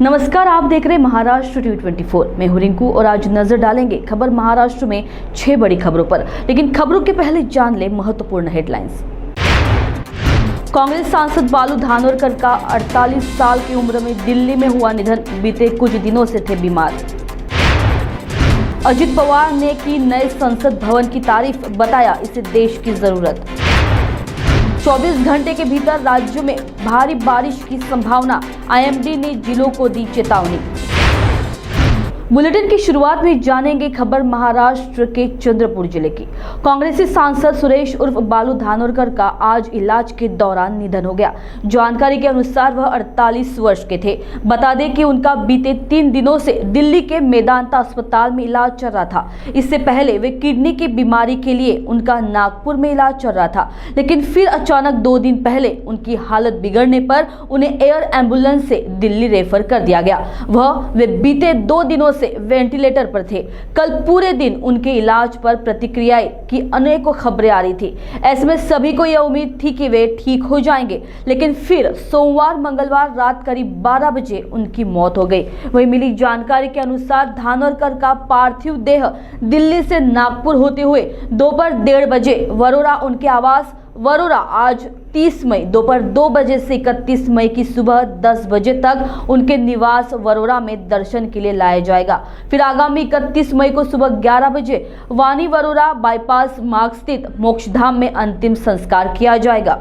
नमस्कार, आप देख रहे हैं महाराष्ट्र T24। मैं हूं रिंकू और आज नजर डालेंगे खबर महाराष्ट्र में 6 बड़ी खबरों पर। लेकिन खबरों के पहले जान ले महत्वपूर्ण हेडलाइंस। कांग्रेस सांसद बालू धानोरकर का 48 साल की उम्र में दिल्ली में हुआ निधन, बीते कुछ दिनों से थे बीमार। अजित पवार ने की नए संसद भवन की तारीफ, बताया इसे देश की जरूरत। 24 घंटे के भीतर राज्य में भारी बारिश की संभावना, आईएमडी ने जिलों को दी चेतावनी। बुलेटिन की शुरुआत में जानेंगे खबर महाराष्ट्र के चंद्रपुर जिले की। कांग्रेसी सांसद सुरेश उर्फ बालू धानोरकर का आज इलाज के दौरान निधन हो गया। जानकारी के अनुसार वह 48 वर्ष के थे। बता दें कि उनका बीते 3 दिनों से दिल्ली के मेदांता अस्पताल में इलाज चल रहा था। इससे पहले वे किडनी की बीमारी के लिए उनका नागपुर में इलाज चल रहा था, लेकिन फिर अचानक 2 दिन पहले उनकी हालत बिगड़ने पर उन्हें एयर एम्बुलेंस से दिल्ली रेफर कर दिया गया। वे बीते 2 दिनों से वेंटिलेटर पर थे। कल पूरे दिन उनके इलाज पर प्रतिक्रियाएं की अनेकों खबरें आ रही थी। ऐसे में सभी को यह उम्मीद थी कि वे ठीक हो जाएंगे, लेकिन फिर सोमवार मंगलवार रात करीब 12 बजे उनकी मौत हो गई। वही मिली जानकारी के अनुसार धानोरकर का पार्थिव देह दिल्ली से नागपुर होते हुए दोपहर 1:30 बजे वरोरा उनके आवास वरोरा आज 30 मई दोपहर 2 बजे से 31 मई की सुबह 10 बजे तक उनके निवास वरोरा में दर्शन के लिए लाया जाएगा। फिर आगामी 31 मई को सुबह 11 बजे वानी वरोरा बाईपास मार्ग स्थित मोक्षधाम में अंतिम संस्कार किया जाएगा।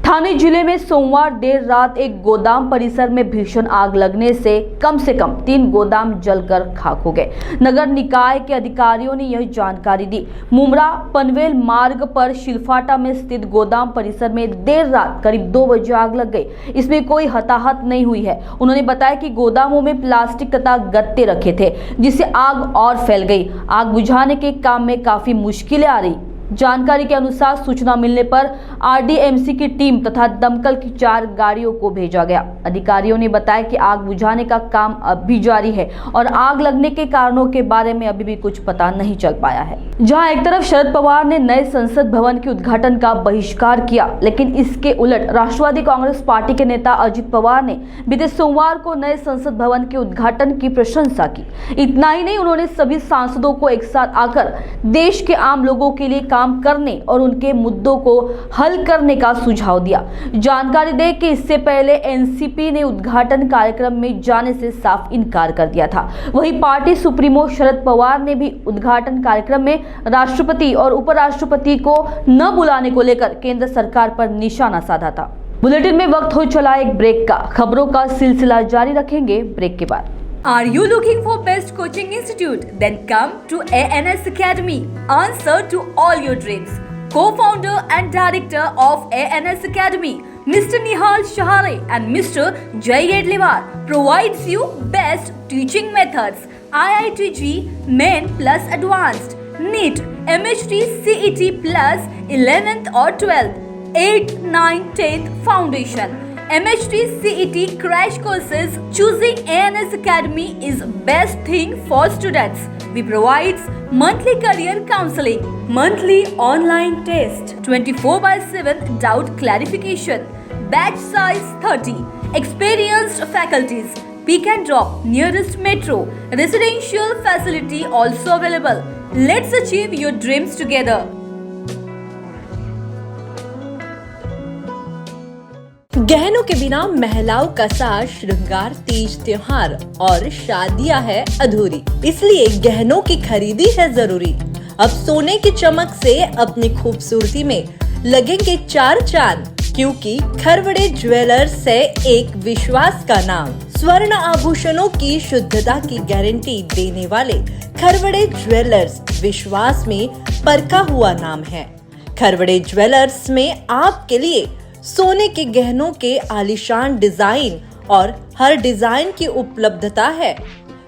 ठाणे जिले में सोमवार देर रात एक गोदाम परिसर में भीषण आग लगने से कम 3 गोदाम जलकर खाक हो गए। नगर निकाय के अधिकारियों ने यह जानकारी दी। मुमरा पनवेल मार्ग पर शिलफाटा में स्थित गोदाम परिसर में देर रात करीब 2 बजे आग लग गई। इसमें कोई हताहत नहीं हुई है। उन्होंने बताया कि गोदामों में प्लास्टिक तथा गत्ते रखे थे, जिससे आग और फैल गई। आग बुझाने के काम में काफी मुश्किलें आ रही। जानकारी के अनुसार सूचना मिलने पर आरडीएमसी की टीम तथा दमकल की 4 गाड़ियों को भेजा गया। अधिकारियों ने बताया कि आग बुझाने का काम अब भी जारी है और आग लगने के कारणों के बारे में अभी भी कुछ पता नहीं चल पाया है। जहां एक तरफ शरद पवार ने नए संसद भवन के उद्घाटन का बहिष्कार किया, लेकिन इसके उलट राष्ट्रवादी कांग्रेस पार्टी के नेता अजित पवार ने बीते सोमवार को नए संसद भवन के उद्घाटन की प्रशंसा की। इतना ही नहीं, उन्होंने सभी सांसदों को एक साथ आकर देश के आम लोगों के लिए काम करने और उनके मुद्दों को हल करने का सुझाव दिया। जानकारी दें कि इससे पहले एनसीपी ने उद्घाटन कार्यक्रम में जाने से साफ इनकार कर दिया था। वहीं पार्टी सुप्रीमो शरद पवार ने भी उद्घाटन कार्यक्रम में राष्ट्रपति और उपराष्ट्रपति को न बुलाने को लेकर केंद्र सरकार पर निशाना साधा था। बुलेटिन में वक्त हो चला एक ब्रेक का। खबरों का सिलसिला जारी रखेंगे ब्रेक के बाद। Are you looking for best coaching institute? Then come to ANS Academy. Answer to all your dreams. Co-founder and director of ANS Academy, Mr. Nihal Shahare and Mr. Jay Edliwar provides you best teaching methods, IITG, Main plus Advanced, NEET, MHT, CET plus 11th or 12th, 8th, 9th, 10th Foundation. MHT CET crash courses. Choosing ANS Academy is best thing for students. We provides monthly career counseling, monthly online test, 24/7 doubt clarification, batch size 30, experienced faculties, pick and drop, nearest metro, residential facility also available. Let's achieve your dreams together. गहनों के बिना महिलाओं का साज श्रृंगार, तीज त्योहार और शादियां है अधूरी, इसलिए गहनों की खरीदी है जरूरी। अब सोने की चमक से अपनी खूबसूरती में लगेंगे 4 चांद, क्योंकि खरवड़े ज्वेलर्स है एक विश्वास का नाम। स्वर्ण आभूषणों की शुद्धता की गारंटी देने वाले खरवड़े ज्वेलर्स विश्वास में परखा हुआ नाम है। खरवड़े ज्वेलर्स में आपके लिए सोने के गहनों के आलीशान डिजाइन और हर डिजाइन की उपलब्धता है।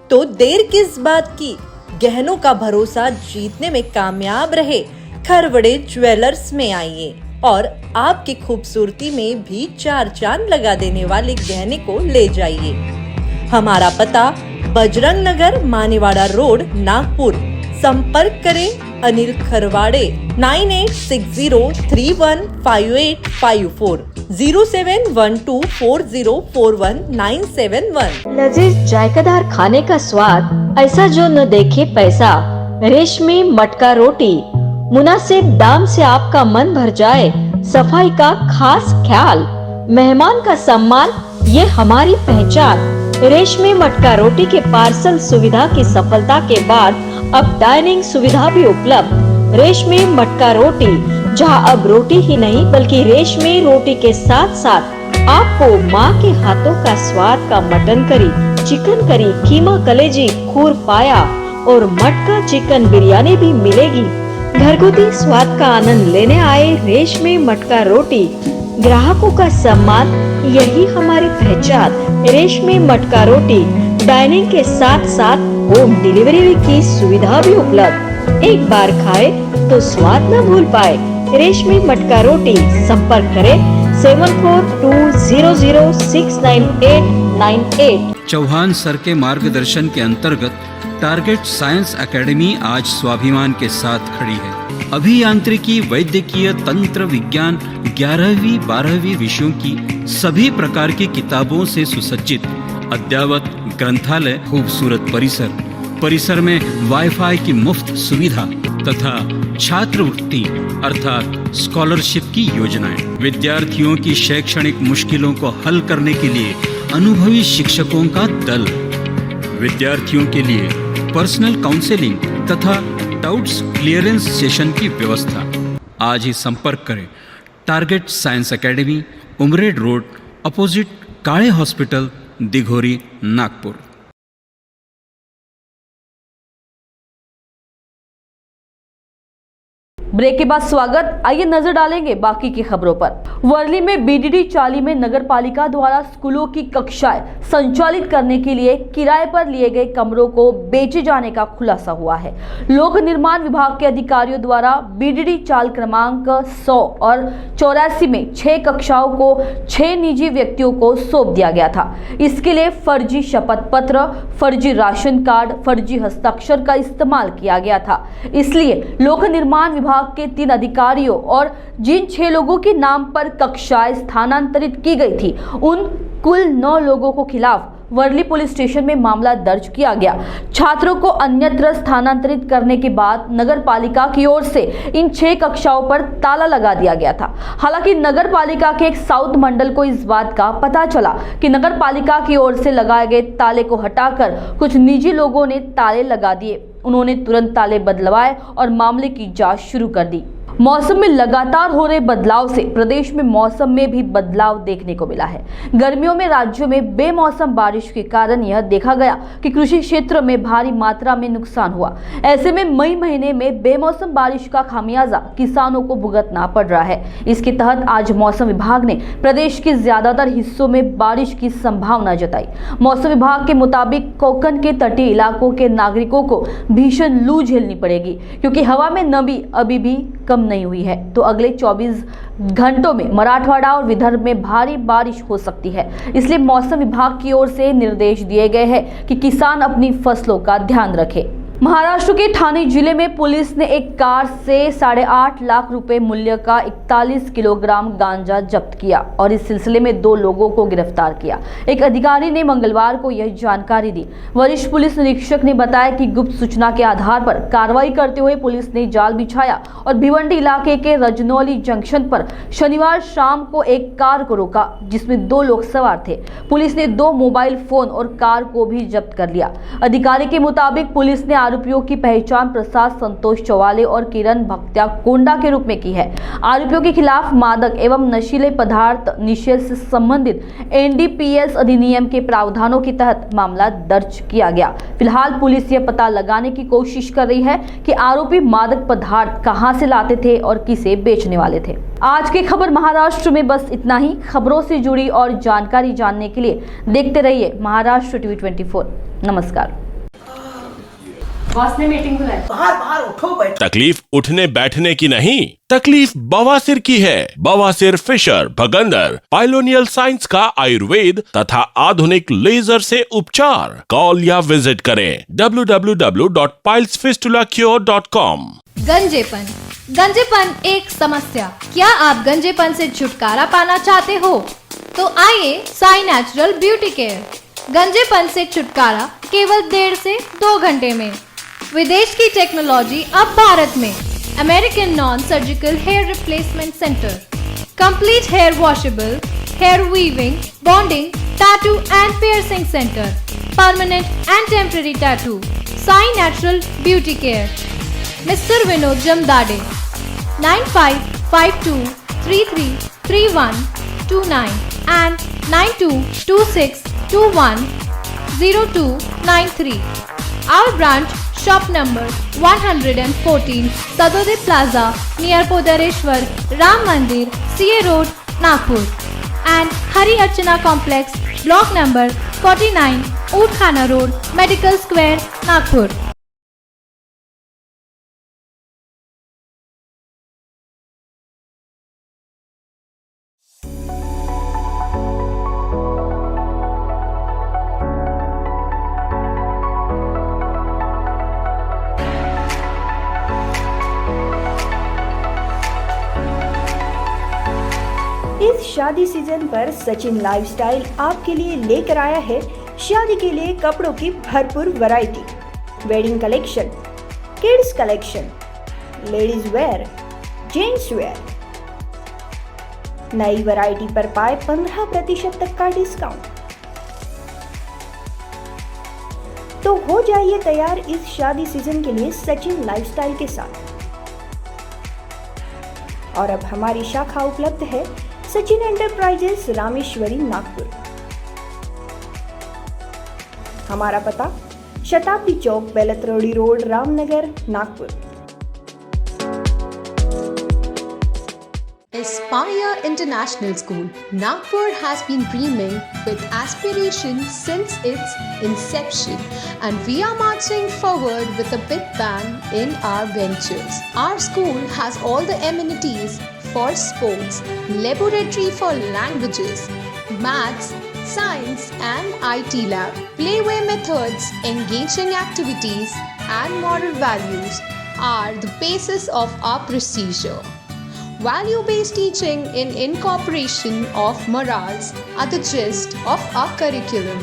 तो देर किस बात की, गहनों का भरोसा जीतने में कामयाब रहे खरवड़े ज्वेलर्स में आइए और आपकी खूबसूरती में भी 4 चांद लगा देने वाले गहने को ले जाइए। हमारा पता बजरंग नगर, मानेवाड़ा रोड, नागपुर। संपर्क करें अनिल खरवाड़े 9860315854। 0712404191। लजीज जायकादार खाने का स्वाद, ऐसा जो न देखे पैसा। रेशमी मटका रोटी, मुनासिब दाम से आपका मन भर जाए। सफाई का खास ख्याल, मेहमान का सम्मान, ये हमारी पहचान। रेशमी मटका रोटी के पार्सल सुविधा की सफलता के बाद अब डाइनिंग सुविधा भी उपलब्ध। रेशमी मटका रोटी, जहां अब रोटी ही नहीं बल्कि रेशमी रोटी के साथ साथ आपको माँ के हाथों का स्वाद का मटन करी, चिकन करी, कीमा कलेजी, खूर पाया और मटका चिकन बिरयानी भी मिलेगी। घरगुती स्वाद का आनंद लेने आए रेशमी मटका रोटी, ग्राहकों का सम्मान, यही हमारी पहचान। रेशमी मटका रोटी, डाइनिंग के साथ साथ होम डिलीवरी की सुविधा भी उपलब्ध। एक बार खाए तो स्वाद न भूल पाए। रेशमी मटका रोटी, संपर्क करें 7420069898। चौहान सर के मार्गदर्शन के अंतर्गत टारगेट साइंस एकेडमी आज स्वाभिमान के साथ खड़ी है। अभियांत्रिकी, वैद्यकीय, तंत्र विज्ञान, 11वीं 12वीं विषयों की सभी प्रकार की किताबों से सुसज्जित अद्यावत ग्रंथालय, खूबसूरत परिसर में वाईफाई की मुफ्त सुविधा तथा छात्रवृत्ति अर्थात स्कॉलरशिप की योजनाएं, विद्यार्थियों की शैक्षणिक मुश्किलों को हल करने के लिए अनुभवी शिक्षकों का दल, विद्यार्थियों के लिए पर्सनल काउंसलिंग तथा डाउट्स क्लियरेंस सेशन की व्यवस्था। आज ही संपर्क करें Target Science Academy, Umred road, opposite Kale hospital, Dighori, Nagpur. Break के बाद स्वागत। आइए नजर डालेंगे बाकी की खबरों पर। वर्ली में बीडीडी चाली में नगर पालिका द्वारा स्कूलों की कक्षाएं संचालित करने के लिए किराए पर लिए गए कमरों को बेचे जाने का खुलासा हुआ है। लोक निर्माण विभाग के अधिकारियों द्वारा बीडीडी चाल क्रमांक 100 और 84 में 6 कक्षाओं को 6 निजी व्यक्तियों को सौंप दिया गया था। इसके लिए फर्जी शपथ पत्र, फर्जी राशन कार्ड, फर्जी हस्ताक्षर का इस्तेमाल किया गया था। इसलिए लोक निर्माण विभाग के 3 अधिकारियों और जिन 6 लोगों के नाम पर कक्षाएं स्थानांतरित की गई थी, उन कुल 9 लोगों को खिलाफ वर्ली पुलिस स्टेशन में मामला दर्ज किया गया। छात्रों को अन्यत्र स्थानांतरित करने के बाद नगर पालिका की ओर से इन 6 कक्षाओं पर ताला लगा दिया गया था। हालांकि नगर पालिका के एक साउथ मंडल को इस बात का पता चला कि नगर पालिका की ओर से लगाए गए ताले को हटाकर कुछ निजी लोगों ने ताले लगा दिए। उन्होंने तुरंत ताले बदलवाए और मामले की जांच शुरू कर दी। मौसम में लगातार हो रहे बदलाव से प्रदेश में मौसम में भी बदलाव देखने को मिला है। गर्मियों में राज्यों में बेमौसम बारिश के कारण यह देखा गया कि कृषि क्षेत्र में भारी मात्रा में नुकसान हुआ। ऐसे में मई महीने में बेमौसम बारिश का खामियाजा किसानों को भुगतना पड़ रहा है। इसके तहत आज मौसम विभाग ने प्रदेश के ज्यादातर हिस्सों में बारिश की संभावना जताई। मौसम विभाग के मुताबिक कोकण के तटीय इलाकों के नागरिकों को भीषण लू झेलनी पड़ेगी, क्योंकि हवा में नमी अभी भी कम नहीं हुई है। तो अगले 24 घंटों में मराठवाड़ा और विदर्भ में भारी बारिश हो सकती है। इसलिए मौसम विभाग की ओर से निर्देश दिए गए हैं कि किसान अपनी फसलों का ध्यान रखें। महाराष्ट्र के ठाणे जिले में पुलिस ने एक कार से 8.5 लाख रुपए मूल्य का 41 किलोग्राम गांजा जब्त किया और इस सिलसिले में 2 लोगों को गिरफ्तार किया। एक अधिकारी ने मंगलवार को यह जानकारी दी। वरिष्ठ पुलिस निरीक्षक ने बताया कि गुप्त सूचना के आधार पर कार्रवाई करते हुए पुलिस ने जाल बिछाया और भिवंडी इलाके के रजनौली जंक्शन पर शनिवार शाम को एक कार को रोका, जिसमें 2 लोग सवार थे। पुलिस ने 2 मोबाइल फोन और कार को भी जब्त कर लिया। अधिकारी के मुताबिक पुलिस ने आरोपियों की पहचान प्रसाद संतोष चौवाले और किरण भक्त्या कोंडा के रूप में की है। आरोपियों के खिलाफ मादक एवं नशीले पदार्थ निषेध से संबंधित एनडीपीएस अधिनियम के प्रावधानों के तहत मामला दर्ज किया गया। फिलहाल पुलिस यह पता लगाने की कोशिश कर रही है कि आरोपी मादक पदार्थ कहां से लाते थे और किसे बेचने वाले थे। आज की खबर महाराष्ट्र में बस इतना ही। खबरों से जुड़ी और जानकारी जानने के लिए देखते रहिए महाराष्ट्र टीवी 24। नमस्कार। बॉस ने मीटिंग बुलाई। बाहर उठो बैठो। तकलीफ उठने बैठने की नहीं, तकलीफ बवासीर की है। बवासीर, फिशर, भगंदर, पाइलोनियल साइंस का आयुर्वेद तथा आधुनिक लेजर से उपचार। कॉल या विजिट करें www.pilesfistulacure.com। गंजेपन, गंजेपन एक समस्या। क्या आप गंजेपन से छुटकारा पाना चाहते हो? तो आइए साई नेचुरल ब्यूटी केयर। गंजेपन से छुटकारा केवल 1.5 से 2 घंटे में। विदेश की टेक्नोलॉजी अब भारत में। American non surgical hair replacement centre, complete hair washable, hair weaving, bonding, tattoo and piercing centre, permanent and temporary tattoo. Sai natural beauty care, mister Vinod Jamdade, 9552333129 and 9226210293. Our branch, shop number 114, Sadode Plaza, near Podareshwar, Ram Mandir, CA Road, Nagpur, and Hari Archana Complex, block number 49, Oudkhana Road, Medical Square, Nagpur. इस शादी season पर Sachin lifestyle आपके लिए लेकर आया है शादी के लिए कपड़ों की भरपूर variety, wedding collection, kids collection, ladies wear, gents wear. नई वैरायटी पर पाए 15% तक का डिस्काउंट। तो हो जाइए तैयार इस शादी सीजन के लिए सचिन लाइफस्टाइल के साथ। और अब हमारी शाखा उपलब्ध है सचिन एंटरप्राइजेस, रामेश्वरी, नागपुर। हमारा पता Shatabdi Chowk, Beltarodi road, Ramnagar, Nagpur. Aspire International School, Nagpur has been dreaming with aspiration since its inception, and we are marching forward with a big bang in our ventures. Our school has all the amenities for sports, laboratory for languages, maths, science and IT lab, playway methods, engaging activities and moral values are the basis of our procedure. Value-based teaching in incorporation of morals are the gist of our curriculum.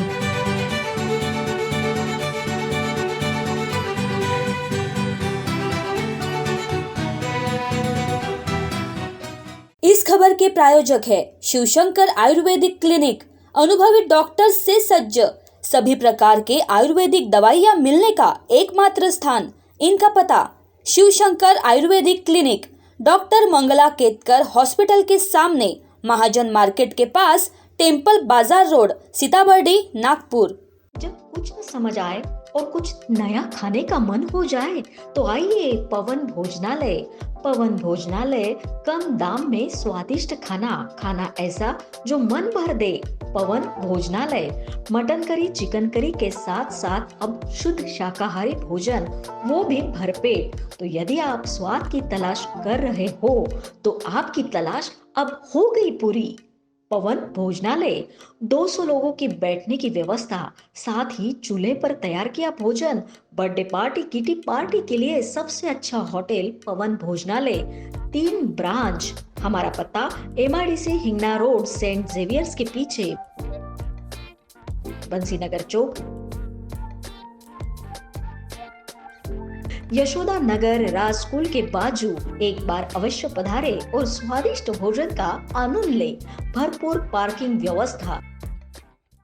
इस खबर के प्रायोजक है Shivshankar Ayurvedic clinic, अनुभवी doctor से सज्ज, सभी प्रकार के आयुर्वेदिक दवाइयाँ मिलने का एकमात्र स्थान। इनका पता Shivshankar Ayurvedic clinic, doctor Mangala Ketkar hospital के सामने, महाजन मार्केट के पास, टेम्पल बाजार रोड, सीताबर्डी, नागपुर। जब कुछ न समझ आए और कुछ नया खाने का मन हो जाए तो आइए पवन भोजनालय। पवन भोजनालय कम दाम में स्वादिष्ट खाना ऐसा जो मन भर दे। पवन भोजनालय मटन करी, चिकन करी के साथ साथ अब शुद्ध शाकाहारी भोजन, वो भी भरपेट। तो यदि आप स्वाद की तलाश कर रहे हो तो आपकी तलाश अब हो गई पूरी। पवन भोजनालय, 200 लोगों की बैठने की व्यवस्था, साथ ही चूल्हे पर तैयार किया भोजन। बर्थडे पार्टी, किटी पार्टी के लिए सबसे अच्छा होटल पवन भोजनालय। 3 ब्रांच। हमारा पता MIDC Hingna road, Saint Xavier's के पीछे, बंसीनगर चौक, यशोदा नगर राज स्कूल के बाजू। एक बार अवश्य पधारे और स्वादिष्ट भोजन का आनंद ले। भरपूर पार्किंग व्यवस्था,